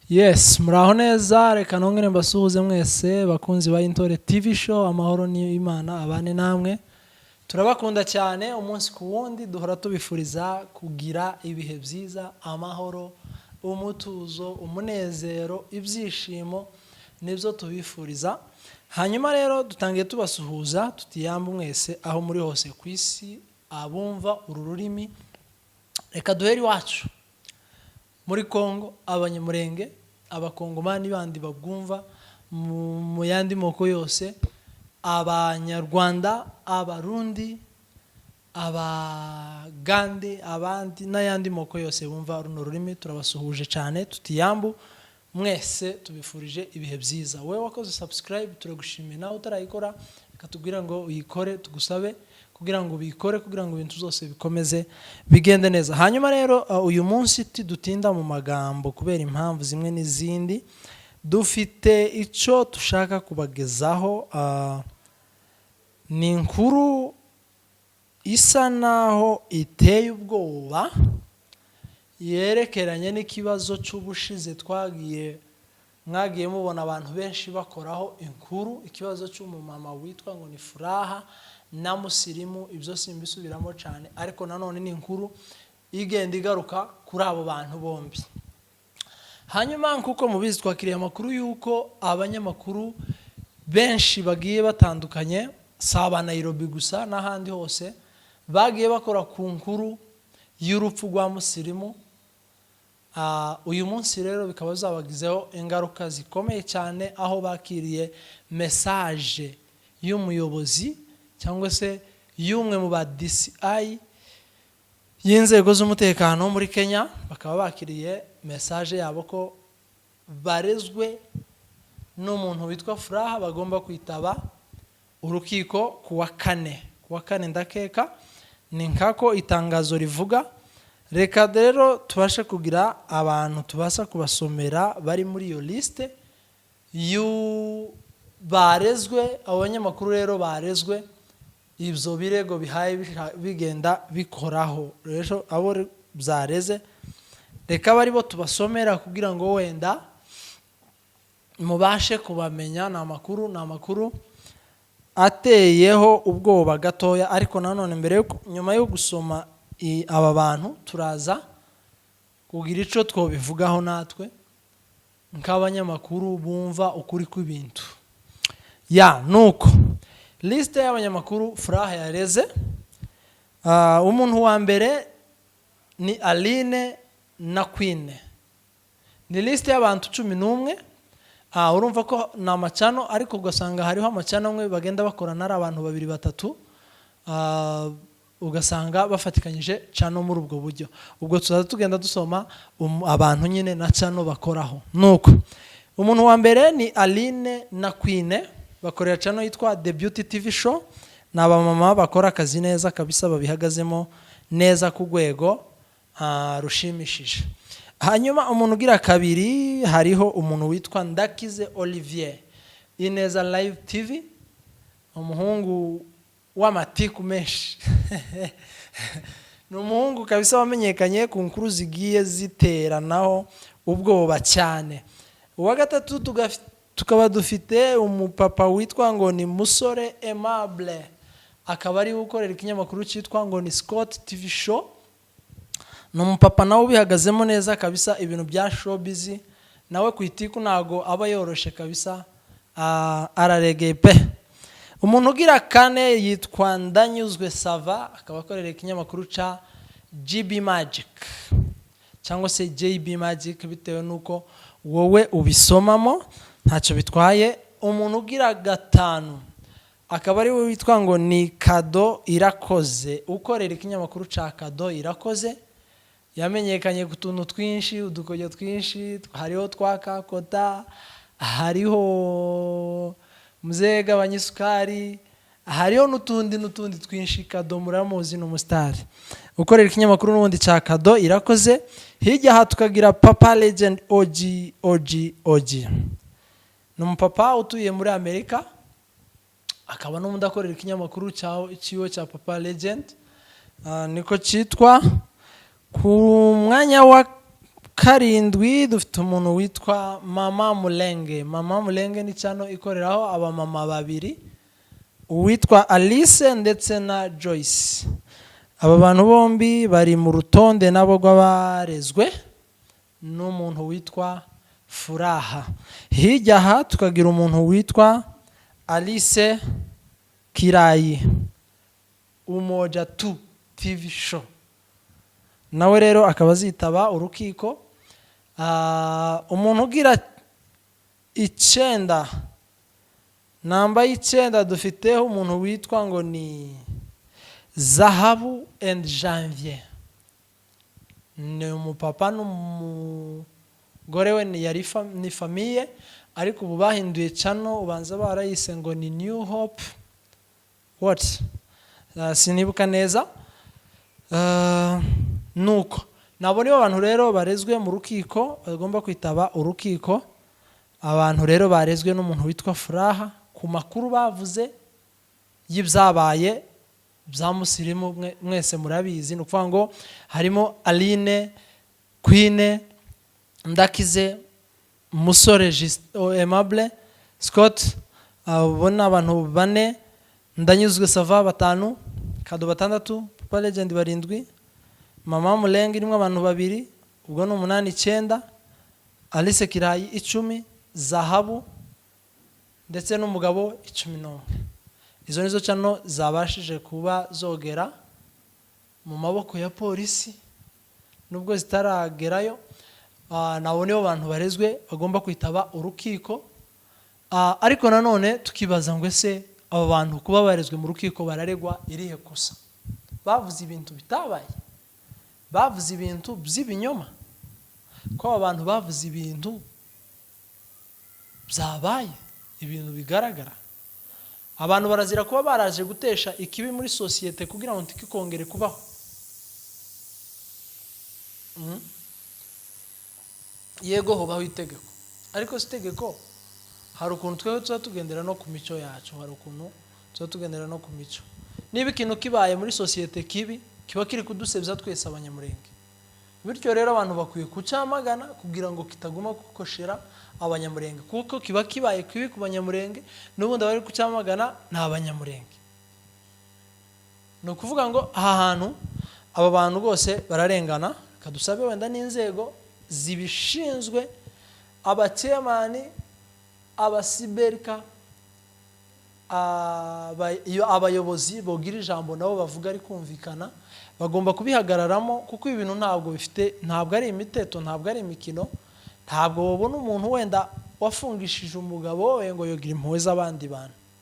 Yes, muraho neza, reka nongere mbasuhuze mwese bakunzi ba Intore TV show, amahoro ni Imana abane namwe. Turabakunda cyane umunsi ku wundi, duhora tubifuriza kugira ibihe byiza, amahoro, umutuzo, umunezero, ibyishimo nibyo tubifuriza. Hanyuma rero dutangiye tubasuhuza tutiyamba mwese aho muri hose ku isi abumva uru rurimi. Reka duhere iwacu muri Kongo, abanyamurenge, abakongomani bandi babwumva mu yandi moko yose, abanyarwanda, abarundi, abagande, abandi n'ayandi moko yose bumva runo rurimi, turabasuhuje cyane tutiyambu mwese, tubifurije ibihe byiza. Wowe wakoze subscribe turagushimiye, nawe utarayikora katubwira ngo uyikore, tugusabe kugira ngo bikore, kugira ngo ibintu byose bikomeze bigende neza. Hanyuma rero uyu munsi dutinda mu magambo kubera impamvu zimwe n'izindi, dufite icyo dushaka kubagezaho. Ni inkuru isa naho iteye ubwoba, yerekeranye n'ikibazo cy'ubushize mwagiye mubona abantu benshi bakoraho inkuru, ikibazo cy'umumama witwa ngo ni Furaha na Musirimu. Ibyo simbisubiramo cyane, ariko nanone ni inkuru igenda igaruka kuri abo bantu bombi. Hanyuma nkuko mubizi, twakiriye amakuru y'uko abanyamakuru benshi bagiye batandukanye, saba Nairobi gusa n'ahandi hose, bagiye bakora ku nkuru y'urupfu rwa Musirimu. Uyu munsi rero bikaba zabagizeho ingaruka zikomeye cyane, aho bakiriye message y'umuyobozi cyangwa se y'umwe mu ba DCI y'inzego z'umutekano muri Kenya. Bakaba bakiriye message yabo ko barezwe n'umuntu witwa Furaha, bagomba kwitaba urukiko kuwa kane ndakeka, ni nkako itangazo rivuga. Reka rero tubashe kugira abantu tubasha kubasomera bari muri iyo liste barezwe. Abanyamakuru rero barezwe, ibyo birego bihaye bigenda bikoraho. Rero abo byareze, reka bari bo tubasomera kugira ngo wenda mubashe kubamenya. Ni amakuru ateyeho ubwoba gatoya, ariko nanone nyuma yo gusoma aba bantu turaza kugira icyo twobivugaho natwe nk'abanyamakuru bumva ukuri kw'ibintu. Nuko liste y'abanyamakuru Furaha yareze. Umuntu wa mbere ni Aline na Queen. Ni liste y'abantu 11. Urumva ko ni amacano, ariko ugasanga hariho amacano amwe bagenda bakorana ari abantu 2-3, ugasanga bafatikanyije cano muri ubwo buryo. Ubwo tuzaza tugenda dusoma abantu nyine na cano bakoraho. Nuko umuntu wa mbere ni Aline na Queen, bakorera cano yitwa The Beauty TV Show. Ni abamama bakora akazi neza kabisa, babihagazemo neza ku rwego rushimishije. Hanyuma umuntu ugira kabiri, hariho umuntu witwa Ndakize Olivier, Ineza Live TV, umuhungu w'amatiku menshi. Ni umuhungu kabisa wamenyekanye ku nkuru zigiye ziteranaho ubwoba cyane. Uwa gatatu tukaba dufite umupapa witwa ngo ni Musore Aimable, akaba ari gukorera ikinyamakuru cyitwa ngo ni Scott TV Show. Ni umupapa nawe ubihagazemo neza kabisa, ibintu bya showbiz. Nawe ku itiku ntago aba yoroshe kabisa, araregeye pe. Umuntu ugira kane yitwa Ndanyuzwe Sava, akaba akorera ikinyamakuru ca GB Magic cyangwa se JB Magic, bitewe nuko wowe ubisomamo ntacyo bitwaye. Umuntu ugira gatanu akaba ari we witwa ngo ni Kado Irakoze, ukorera ikinyamakuru ca Kado Irakoze. Yamenyekanye ku tuntu twinshi, udukoyo twinshi, hariho twa Kakota, hariho Muzega Abanyisukari, hariho n'utundi twinshi. Kado muramuzi, ni umusitari ukorera ikinyamakuru n'ubundi cya Kado Irakoze. Hirya aha tukagira Papa Legend OG. Ni umupapa utuye muri Amerika, akaba n'undi akorera ikinyamakuru cyiwe cya Papa Legend, niko cyitwa. Ku mwanya wa karindwi dufite umuntu witwa Mama Mulenge. Mama Mulenge ni channel ikoreraho abamama babiri, uwitwa Alice ndetse na Joyce. Aba bantu bombi bari mu rutonde nabo rw'abarezwe n'umuntu witwa Furaha. Hirya aha tukagira umuntu witwa Alice Kirayi, Umoja tu TV show. Nawe rero akaba azitaba urukiko. Umuntu ugira 9, namba 9 dufiteho umuntu witwa ngo ni Zahabu and Janvier. Ni umupapa n'umugore we ni famiye, ariko ubu bahinduye channel, ubanza barayise ngo ni New Hope what sinibuka neza. Nuko nabo nibo abantu rero barezwe mu rukiko, bagomba kwitaba urukiko. Abantu rero barezwe n'umuntu witwa Furaha ku makuru bavuze y'ibyabaye bya musirimu. Mwese murabizi, nukuvuga ngo harimo Aline, Queen, Ndakize, Musore Aimable, Scott, ubona abantu 4, Ndanyuzwe Sava 5, Kado 6, Papa Legend 7, Mama Mulenge irimo abantu 2, ubwo ni 8 9, Alice Kirayi 10, Zahabu ndetse n'umugabo 11. Izo nizo channel zabashije kuba zogera mu maboko ya polisi, nubwo zitaragerayo. Nabo nibo bantu barezwe bagomba kwitaba urukiko. Ariko nanone tukibaza ngo ese abo bantu kuba barezwe mu rukiko bararegwa irihe kosa? Bavuze ibintu bitabaye, bavuze ibintu by'ibinyoma, ko abantu bavuze ibintu byabaye, ibintu bigaragara. Abantu barazira kuba baraje gutesha ikibi muri societe kugira ngo ntikikongere kubaho. Yego hobaho itegeko, ariko si itegeko. Hari ukuntu twewe tuza tugendera no ku mico yacu, hari ukuntu tuza tugendera no ku mico. Niba ikintu kibaye muri societe kibi, kiba kiri kudusebya twese abanyamurenge. Bityo rero abantu bakwiye kucyamagana kugira ngo kitaguma kukoshera abanyamurenge, kuko kiba kibaye kibi ku banyamurenge, n'ubundi bari kucyamagana n'abanyamurenge. No kuvuga ngo aha hantu aba bantu bose bararengana. Kadusabe wenda n'inzego zibishinzwe, abachairman, abasiberika, abayobozi bogira ijambo nabo bavuga ari kumvikana, bagomba kubihagararamo, kuko ibintu ntabwo ari imiteto, ntabwo ari imikino. Ntabwo wabona umuntu wenda wafungishije umugabo we ngo yogira impuhwe z'abandi bantu.